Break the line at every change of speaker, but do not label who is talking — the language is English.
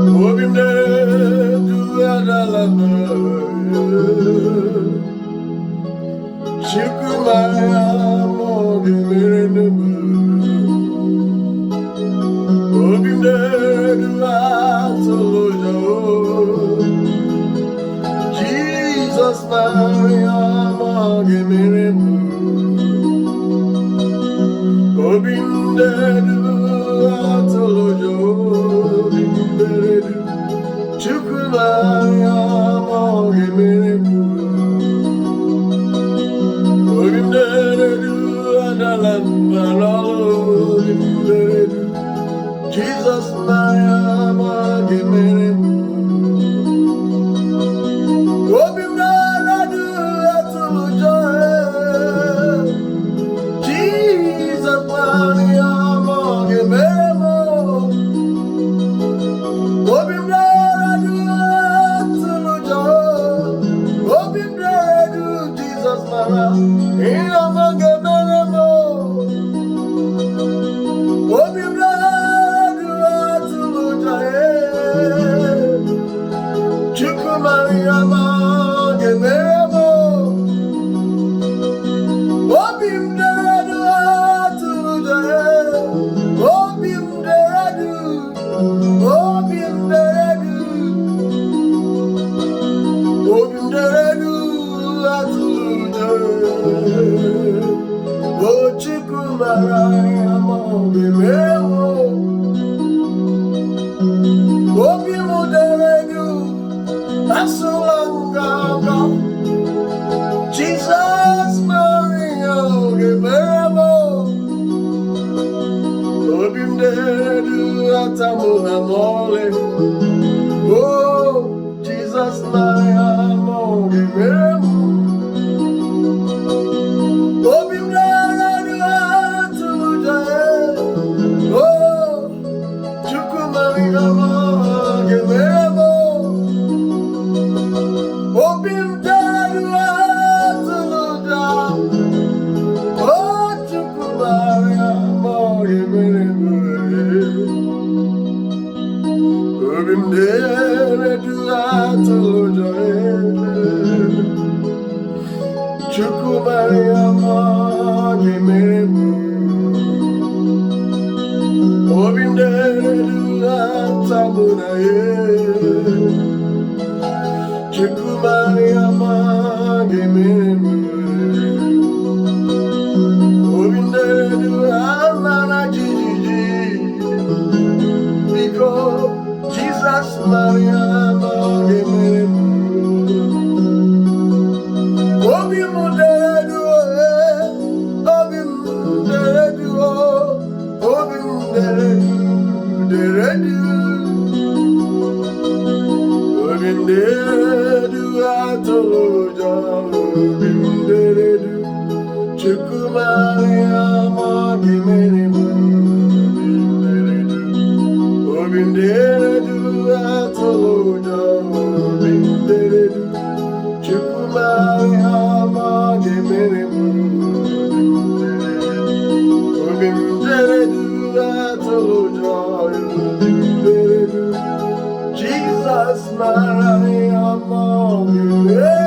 Obimde duadalana Shikumaya mogi mirenemu Obimde duatoloja Jesus Maria mogi mirenemu Obimde duatoloja Chukwumaya mogi mirenemu Obimderedu adalamba lolorimderedu Jesus Maya mogi mirenemu Obimderedu atulujoe Jesus Maya mogi mirenemu Obimderedu atulujoe Obimderedu Jesus Maya mogi mirenemu Obimderedu atulujoe Chukwumaya mogi mirenemu Obimderedu atulujoe Obimderedu atulujoe Chukwumaya mogi mirenemu Obimderedu asulanganga Jesus Maria mogi mirenemu Obimderedu atamuhamole Oh Jesus Maria mogi mirenemu Obimderedu atulujoe Oh Chukwumaya mogi mirenemu Obimderedu atulujoe Oh Chukwumaya mogi mirenemu Obimderedu atulujoe Chukwumaya mogi mirenemu Obimderedu atamunaye Chukwumaya mogi mirenemu Obimderedu amara jijiji Biko Jesus Maria mogi mirenemu Obimderedu Obimderedu Obimderedu atulujoe Obimderedu Chukwumaya mogi mirenemu Obimderedu atulujoe Obimderedu Chukwumaya mogi mirenemu Obimderedu atulujoe Obimderedu Jesus Maria mogi mirenemu